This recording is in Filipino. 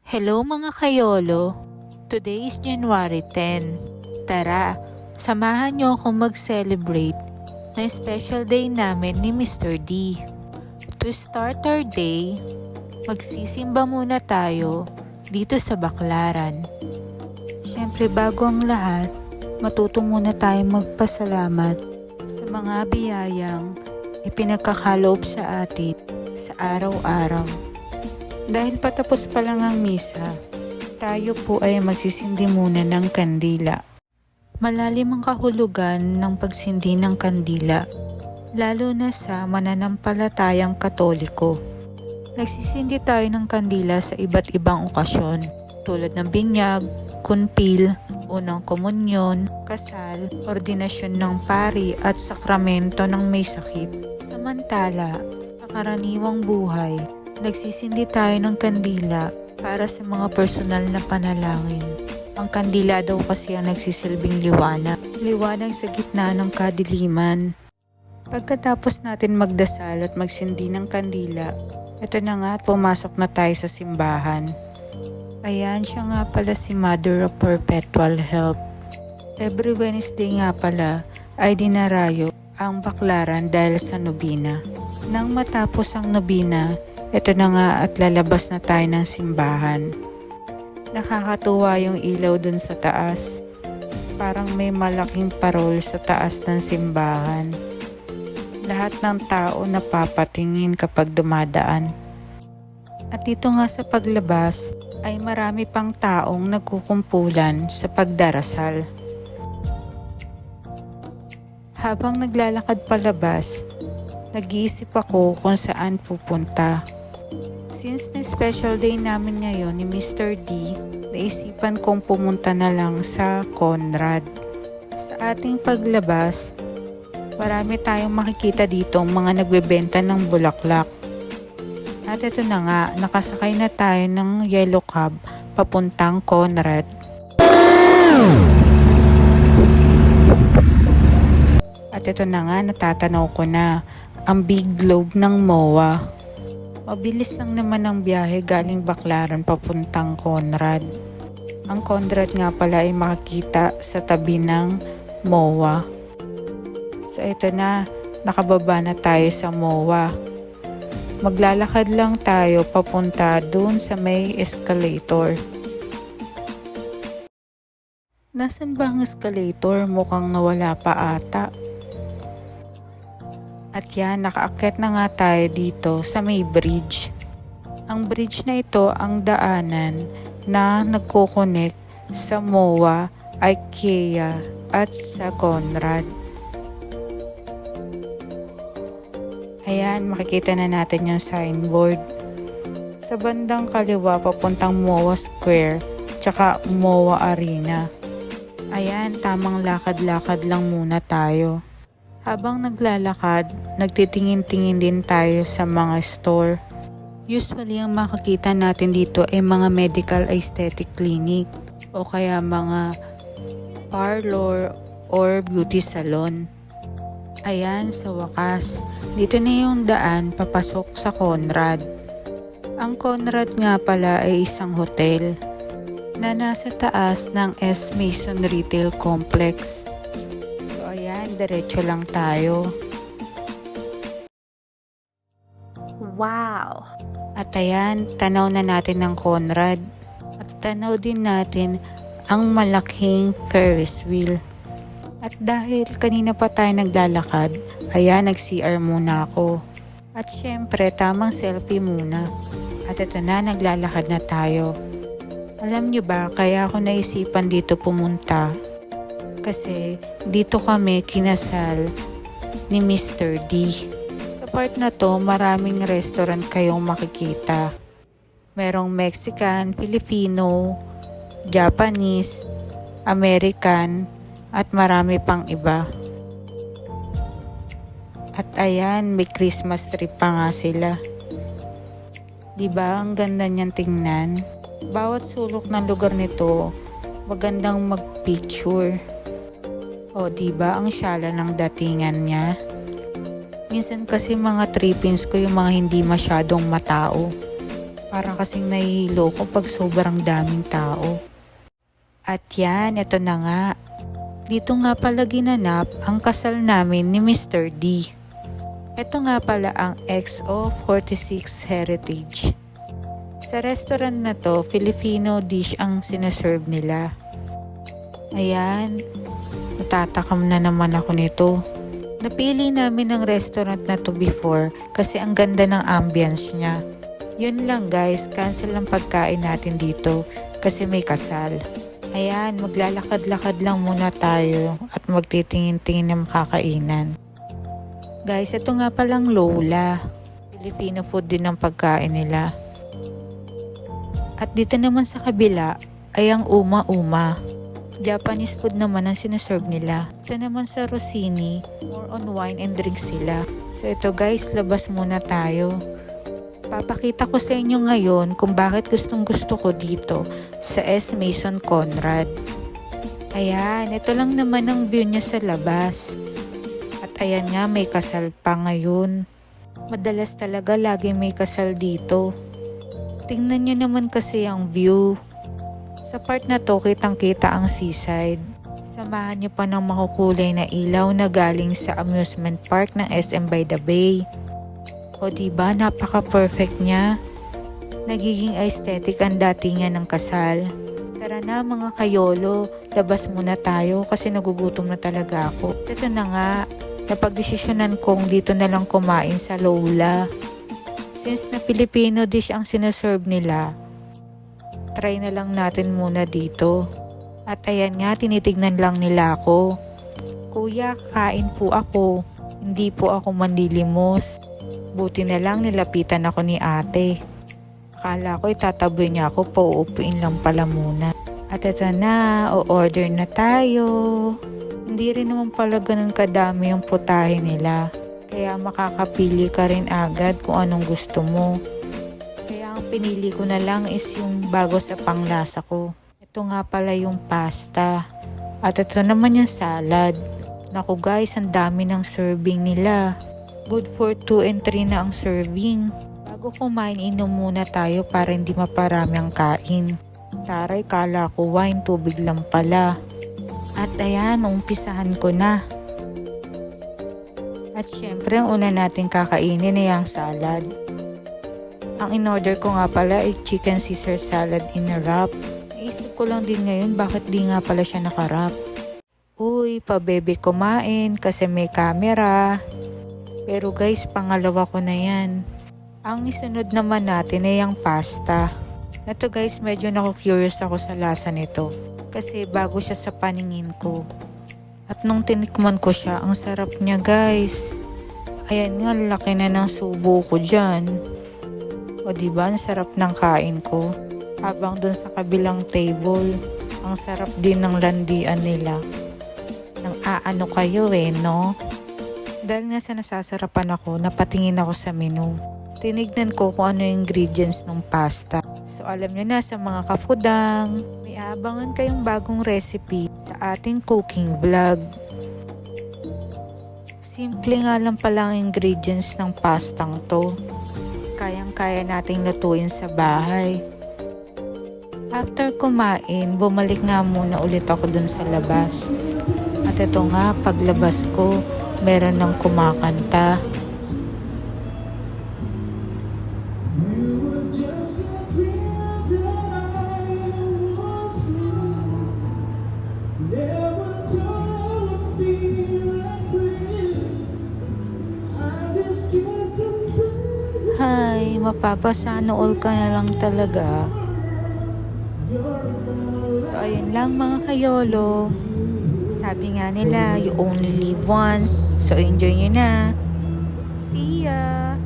Hello mga kayolo! Today is January 10. Tara, samahan niyo akong mag-celebrate na special day namin ni Mr. D. To start our day, magsisimba muna tayo dito sa Baclaran. Siyempre bago ang lahat, matuto muna tayong magpasalamat sa mga biyayang ipinagkakaloob sa atin sa araw-araw. Dahil patapos pa lang ang misa, tayo po ay magsisindi muna ng kandila. Malalim ang kahulugan ng pagsindi ng kandila, lalo na sa mananampalatayang Katoliko. Nagsisindi tayo ng kandila sa iba't ibang okasyon, tulad ng binyag, kunpil, unang komunyon, kasal, ordinasyon ng pari at sakramento ng may sakit. Samantala, sa karaniwang buhay, nagsisindi tayo ng kandila para sa mga personal na panalangin. Ang kandila daw kasi ang nagsisilbing liwanag. Liwanag sa gitna ng kadiliman. Pagkatapos natin magdasal at magsindi ng kandila, ito na nga at pumasok na tayo sa simbahan. Ayan, siya nga pala si Mother of Perpetual Help. Every Wednesday nga pala ay dinarayo ang Baclaran dahil sa nobina. Nang matapos ang nobina, ito na nga at lalabas na tayo ng simbahan. Nakakatuwa yung ilaw dun sa taas. Parang may malaking parol sa taas ng simbahan. Lahat ng tao napapatingin kapag dumadaan. At dito nga sa paglabas ay marami pang taong nagkukumpulan sa pagdarasal. Habang naglalakad palabas, nag-iisip ako kung saan pupunta. Since na special day namin ngayon ni Mr. D, naisipan kong pumunta na lang sa Conrad. Sa ating paglabas, marami tayong makikita dito mga nagbebenta ng bulaklak. At ito na nga, nakasakay na tayo ng yellow cab papuntang Conrad. At ito na nga, natatanaw ko na ang big globe ng MOA. Mabilis lang naman ang biyahe galing Baclaran papuntang Conrad. Ang Conrad nga pala ay makikita sa tabi ng MOA. So ito na, nakababa na tayo sa MOA. Maglalakad lang tayo papunta dun sa may escalator. Nasaan ba ang escalator? Mukhang nawala pa ata. At yan, nakaakyat na nga tayo dito sa may bridge. Ang bridge na ito ang daanan na nagko-connect sa MOA, IKEA at sa Conrad. Ayan, makikita na natin yung signboard. Sa bandang kaliwa papuntang MOA Square tsaka MOA Arena. Ayan, tamang lakad-lakad lang muna tayo. Habang naglalakad, nagtitingin-tingin din tayo sa mga store. Usually ang makikita natin dito ay mga medical aesthetic clinic o kaya mga parlor or beauty salon. Ayan, sa wakas, dito na yung daan papasok sa Conrad. Ang Conrad nga pala ay isang hotel na nasa taas ng S. Mason Retail Complex. Diretso lang tayo. Wow! At ayan, tanaw na natin ng Conrad. At tanaw din natin ang malaking Ferris wheel. At dahil kanina pa tayo naglalakad, ayan, nag-CR muna ako. At syempre, tamang selfie muna. At ito na, naglalakad na tayo. Alam nyo ba, kaya ako naisipan dito pumunta? Kasi dito kami kinasal ni Mr. D. Sa part na to, maraming restaurant kayong makikita. Merong Mexican, Filipino, Japanese, American, at marami pang iba. At ayan, may Christmas tree pa nga sila. Diba, ang ganda niyang tingnan? Bawat sulok ng lugar nito, magandang mag-picture. O diba ang syala ng datingan niya? Minsan kasi mga trippings ko yung mga hindi masyadong matao. Para kasing nahihilo ko pag sobrang daming tao. At yan, ito na nga. Dito nga pala ginanap ang kasal namin ni Mr. D. Ito nga pala ang XO46 Heritage. Sa restaurant na to, Filipino dish ang sinaserve nila. Ayan, natatakam na naman ako nito. Napili namin ang restaurant na to before kasi ang ganda ng ambience niya. Yun lang guys, cancel ang pagkain natin dito kasi may kasal. Ayan, maglalakad-lakad lang muna tayo at magtitingin-tingin ng makakainan. Guys, ito nga palang Lola. Filipino food din ang pagkain nila. At dito naman sa kabila ay ang Uma-Uma. Japanese food naman ang sinaserve nila. Ito naman sa Rossini, more on wine and drinks sila. So ito guys, labas muna tayo. Papakita ko sa inyo ngayon kung bakit gustong gusto ko dito sa S. Mason Conrad. Ayan, ito lang naman ang view niya sa labas. At ayan nga, may kasal pa ngayon. Madalas talaga lagi may kasal dito. Tingnan nyo naman kasi ang view. Sa part na to, kitang-kita ang seaside. Samahan nyo pa ng makukulay na ilaw na galing sa amusement park ng SM by the Bay. O diba, napaka-perfect niya. Nagiging aesthetic ang datingan ng kasal. Tara na mga kayolo, labas muna tayo kasi nagugutom na talaga ako. Ito na nga, napagdesisyonan kong dito na lang kumain sa Lola. Since na Filipino dish ang sinaserve nila, try na lang natin muna dito. At ayan nga, tinitignan lang nila ako. Kuya, kain po ako. Hindi po ako manlilimos. Buti na lang nilapitan ako ni ate. Akala ko itataboy niya ako, pauupuin lang pala muna. At ito na, o-order na tayo. Hindi rin naman pala ganun kadami yung putahe nila. Kaya makakapili ka rin agad kung anong gusto mo. Kaya ang pinili ko na lang is yung bago sa panglasa ko. Ito nga pala yung pasta. At ito naman yung salad. Naku guys, ang dami ng serving nila. Good for 2 and 3 na ang serving. Bago kumain, inom muna tayo para hindi maparami ang kain. Taray, kala ko wine, tubig lang pala. At ayan, umpisahan ko na. At syempre, ang una natin kakainin ay ang salad. Ang in-order ko nga pala ay chicken Caesar salad in a wrap. Naisip ko lang din ngayon bakit di nga pala siya nakarap. Uy, pabebe kumain kasi may camera. Pero guys, pangalawa ko na yan. Ang isunod naman natin ay ang pasta. Ito guys, medyo naku-curious ako sa lasa nito. Kasi bago siya sa paningin ko. At nung tinikman ko siya, ang sarap niya guys. Ayan nga, laki na ng subo ko dyan. O diba, ang sarap ng kain ko. Habang dun sa kabilang table, ang sarap din ng landian nila. Nang aano kayo no? Dahil nga sa nasasarapan ako, napatingin ako sa menu. Tinignan ko kung ano yung ingredients ng pasta. So alam nyo na sa mga kafudang, may abangan kayong bagong recipe sa ating cooking vlog. Simple nga lang pala ang ingredients ng pastang to. Kayang-kaya nating lutuin sa bahay. After kumain, bumalik nga muna ulit ako dun sa labas. At ito nga, paglabas ko, meron ng kumakanta. Hay, mapapasana all ka na lang talaga. So ayun lang mga kayolo. Sabi nga nila, you only live once. So enjoy nyo na. See ya!